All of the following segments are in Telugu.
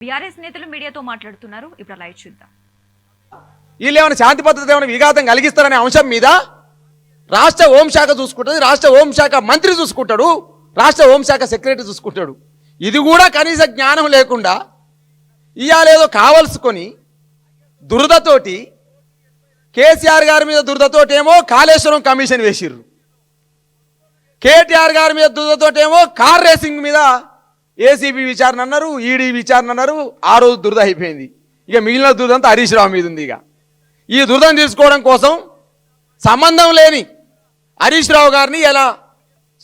బీఆర్ఎస్ నేతలు మీడియాతో మాట్లాడుతున్నారు. ఇప్పుడు లైవ్ చూద్దాం. వీళ్ళు ఏమైనా శాంతి భద్రత ఏమైనా విఘాతం కలిగిస్తారనే అంశం మీద రాష్ట్ర హోంశాఖ చూసుకుంటుంది, రాష్ట్ర హోంశాఖ మంత్రి చూసుకుంటాడు, రాష్ట్ర హోంశాఖ సెక్రటరీ చూసుకుంటాడు. ఇది కూడా కనీస జ్ఞానం లేకుండా ఇవాళేదో కావలసుకొని దురదతోటి కేసీఆర్ గారి మీద దురదతోటేమో కాళేశ్వరం కమిషన్ వేసిర్రు, కేటీఆర్ గారి మీద దురదతోటేమో కార్ రేసింగ్ మీద ఏసీబీ విచారణ అన్నారు, ఈడీ విచారణ అన్నారు. ఆ రోజు దురద అయిపోయింది. ఇక మిగిలిన దురద అంతా హరీష్ రావు మీద ఉంది. ఇక ఈ దురదను తీసుకోవడం కోసం సంబంధం లేని హరీష్ రావు గారిని ఇలా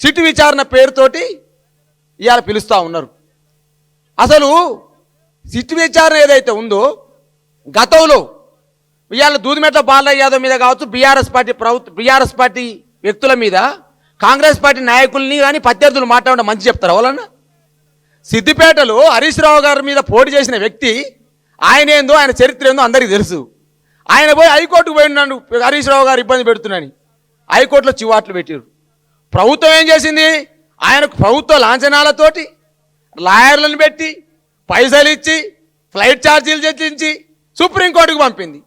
సిట్ విచారణ పేరుతోటి ఇవాళ పిలుస్తూ ఉన్నారు. అసలు సిట్ విచారణ ఏదైతే ఉందో గతంలో ఇవాళ దూదిమెట్ల బాలయ్య యాదవ్ మీద కావచ్చు, బీఆర్ఎస్ పార్టీ వ్యక్తుల మీద కాంగ్రెస్ పార్టీ నాయకుల్ని కానీ ప్రత్యర్థులు మాట్లాడడం మంచి చెప్తారు. వాళ్ళన్న సిద్దిపేటలో హరీష్ రావు గారి మీద పోటీ చేసిన వ్యక్తి ఆయన ఏందో, ఆయన చరిత్ర ఏందో అందరికీ తెలుసు. ఆయన పోయి హైకోర్టుకు పోయినాడు, హరీష్ రావు గారు ఇబ్బంది పెడుతున్నాని హైకోర్టులో చివాట్లు పెట్టారు. ప్రభుత్వం ఏం చేసింది? ఆయనకు ప్రభుత్వ లాంఛనాలతోటి లాయర్లను పెట్టి పైసలు ఇచ్చి ఫ్లైట్ ఛార్జీలు చెల్లించి సుప్రీంకోర్టుకు పంపింది.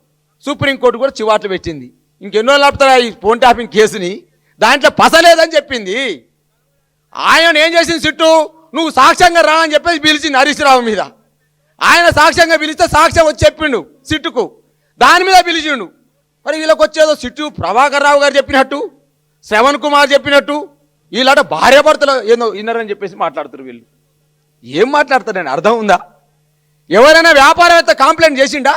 సుప్రీంకోర్టు కూడా చివాట్లు పెట్టింది. ఇంకెన్నో లాపుతారా ఈ ఫోన్ ట్యాపింగ్ కేసుని, దాంట్లో పసలేదని చెప్పింది. ఆయన ఏం చేసింది? సిట్టు నువ్వు సాక్ష్యంగా రా అని చెప్పేసి పిలిచింది హరీష్ రావు మీద. ఆయన సాక్ష్యంగా పిలిస్తే సాక్ష్యం వచ్చి చెప్పిండు సిట్టుకు, దాని మీద పిలిచిండు. మరి వీళ్ళకి వచ్చేదో సిట్టు ప్రభాకర్ రావు గారు చెప్పినట్టు, శ్రవణ్ కుమార్ చెప్పినట్టు, వీళ్ళట భార్యాభర్తలు ఏదో విన్నారని చెప్పేసి మాట్లాడుతారు. వీళ్ళు ఏం మాట్లాడతారని అర్థం ఉందా? ఎవరైనా వ్యాపారవేత్త కంప్లైంట్ చేసిండా?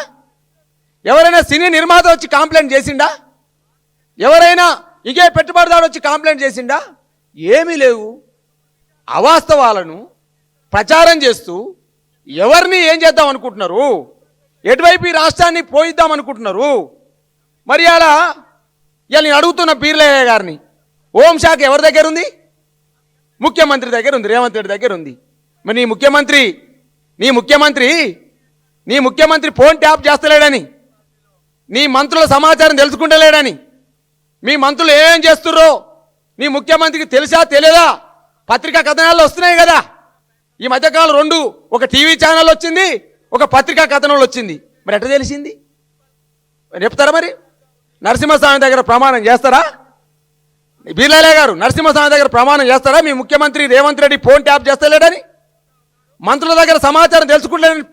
ఎవరైనా సినీ నిర్మాత వచ్చి కంప్లైంట్ చేసిండా? ఎవరైనా ఇంకే పెట్టుబడిదారు వచ్చి కంప్లైంట్ చేసిండా? ఏమీ లేవు. అవాస్తవాలను ప్రచారం చేస్తూ ఎవరిని ఏం చేద్దాం అనుకుంటున్నారు? ఎటువైపు ఈ రాష్ట్రాన్ని పోయిద్దాం అనుకుంటున్నారు? మరి అలా నేను అడుగుతున్న బీర్లయ్య గారిని, హోంశాఖ ఎవరి దగ్గర ఉంది? ముఖ్యమంత్రి దగ్గర ఉంది, రేవంత్ రెడ్డి దగ్గర ఉంది. మరి నీ ముఖ్యమంత్రి ఫోన్ ట్యాప్ చేస్తలేడని, నీ మంత్రుల సమాచారం తెలుసుకుంటలేడని, మీ మంత్రులు ఏం చేస్తుర్రో నీ ముఖ్యమంత్రికి తెలుసా తెలియదా? పత్రికా కథనాల్లో వస్తున్నాయి కదా ఈ మధ్యకాలం. రెండు, ఒక టీవీ ఛానల్ వచ్చింది, ఒక పత్రికా కథనంలో వచ్చింది. మరి ఎట్లా తెలిసింది చెప్తారా? మరి నరసింహస్వామి దగ్గర ప్రమాణం చేస్తారా? బీర్లయ్య గారు నరసింహస్వామి దగ్గర ప్రమాణం చేస్తారా మీ ముఖ్యమంత్రి రేవంత్ రెడ్డి ఫోన్ ట్యాప్ చేస్తలేడని? మంత్రుల దగ్గర సమాచారం తెలుసుకుంటలేని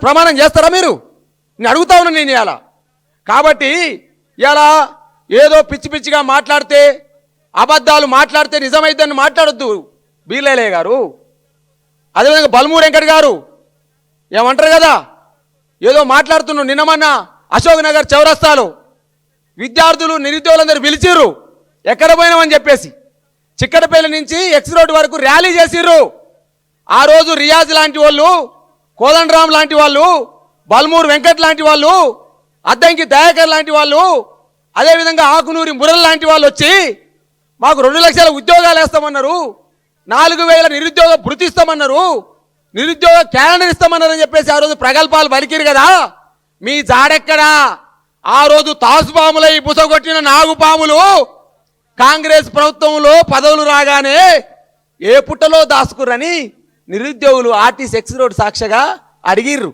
ప్రమాణం చేస్తారా మీరు? నేను అడుగుతా ఉన్నాను నేను ఇవాళ. కాబట్టి ఇలా ఏదో పిచ్చి పిచ్చిగా మాట్లాడితే, అబద్ధాలు మాట్లాడితే నిజమైందని మాట్లాడొద్దు బీర్లయ్య గారు. అదేవిధంగా బల్మూరు వెంకట్ గారు ఏమంటారు కదా, ఏదో మాట్లాడుతున్నాడు. నిన్నమన్న అశోక్ నగర్ చౌరస్తాలో విద్యార్థులు నిరుద్యోగులందరూ పిలిచిర్రు, ఎక్కడ పోయినామని చెప్పేసి చిక్కడపల్లి నుంచి ఎక్స్ రోడ్ వరకు ర్యాలీ చేసిర్రు. ఆ రోజు రియాజ్ లాంటి వాళ్ళు, కోదండరామ్ లాంటి వాళ్ళు, బల్మూరు వెంకట్ లాంటి వాళ్ళు, అద్దంకి దయాకర్ లాంటి వాళ్ళు, అదేవిధంగా ఆకునూరి మురళి లాంటి వాళ్ళు వచ్చి మాకు 2 లక్షల ఉద్యోగాలు వేస్తామన్నారు, 4,000 నిరుద్యోగ భృతి ఇస్తామన్నారు, నిరుద్యోగ క్యాలెండర్ ఇస్తామన్నారు అని చెప్పేసి ఆ రోజు ప్రగల్భాలు పలికిరు కదా. మీ జాడెక్కడా? ఆ రోజు తాసుపాములై బుసగొట్టిన నాగుపాములు కాంగ్రెస్ ప్రభుత్వంలో పదవులు రాగానే ఏ పుట్టలో దాసుకురని నిరుద్యోగులు ఆర్టీసీ ఎక్స్ రోడ్ సాక్షిగా అడిగిర్రు.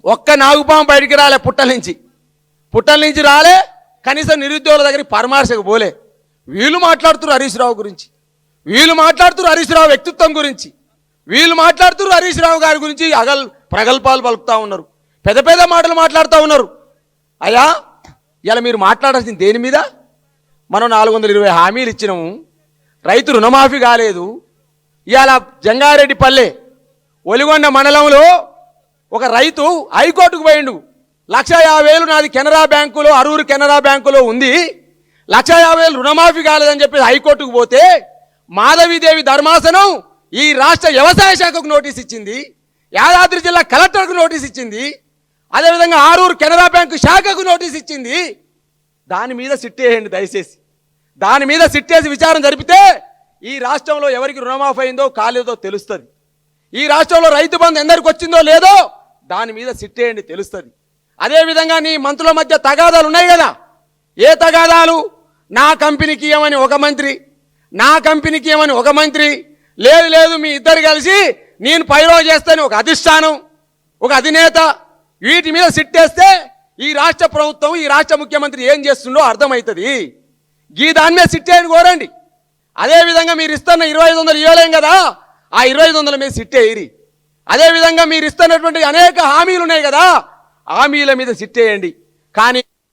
ఒక్క నాగుపాము బయటికి రాలే, పుట్టల నుంచి రాలే, కనీసం నిరుద్యోగుల దగ్గరికి పరామర్శకు పోలే. వీళ్ళు మాట్లాడుతున్నారు హరీష్ రావు గురించి, వీళ్ళు మాట్లాడుతున్నారు హరీష్ రావు వ్యక్తిత్వం గురించి, వీళ్ళు మాట్లాడుతున్నారు హరీష్ రావు గారి గురించి ప్రగల్భాలు పలుకుతూ ఉన్నారు, పెద్ద పెద్ద మాటలు మాట్లాడుతూ ఉన్నారు. అయ్యా ఇలా మీరు మాట్లాడాల్సింది దేని మీద? మనం 420 హామీలు ఇచ్చినాము, రైతు రుణమాఫీ కాలేదు. ఇవాళ జంగారెడ్డిపల్లె ఒలిగొండ మండలంలో ఒక రైతు హైకోర్టుకు పోయిండు. 1,50,000 నాది కెనరా బ్యాంకులో, అరూరు కెనరా బ్యాంకులో ఉంది, 1,50,000 రుణమాఫీ కాలేదని చెప్పి హైకోర్టుకు పోతే మాధవీదేవి ధర్మాసనం ఈ రాష్ట్ర వ్యవసాయ శాఖకు నోటీస్ ఇచ్చింది, యాదాద్రి జిల్లా కలెక్టర్కు నోటీస్ ఇచ్చింది, అదేవిధంగా ఆరూరు కెనరా బ్యాంకు శాఖకు నోటీస్ ఇచ్చింది. దాని మీద సిట్టేయండి దయచేసి. దాని మీద సిట్టేసి విచారణ జరిపితే ఈ రాష్ట్రంలో ఎవరికి రుణమాఫీ అయిందో కాలేదో తెలుస్తుంది. ఈ రాష్ట్రంలో రైతు బంధు ఎందరికి వచ్చిందో లేదో దాని మీద సిట్టేయండి, తెలుస్తుంది. అదేవిధంగా నీ మంత్రుల మధ్య తగాదాలు ఉన్నాయి కదా, ఏ తగాదాలు? నా కంపెనీకి ఏమని ఒక మంత్రి, నా కంపెనీకి ఏమని ఒక మంత్రి, లేదు లేదు మీ ఇద్దరు కలిసి నేను పైరో చేస్తాను ఒక అధిష్టానం, ఒక అధినేత, వీటి మీద సిట్టేస్తే ఈ రాష్ట్ర ప్రభుత్వం, ఈ రాష్ట్ర ముఖ్యమంత్రి ఏం చేస్తుండో అర్థమవుతుంది. ఈ దాని మీద సిట్టేయని కోరండి. అదేవిధంగా మీరు ఇస్తున్న 2500 ఇవ్వలేం కదా, ఆ 2500 మీద సిట్టేయరి. అదేవిధంగా మీరు ఇస్తున్నటువంటి అనేక హామీలు ఉన్నాయి కదా, హామీల మీద సిట్టేయండి. కానీ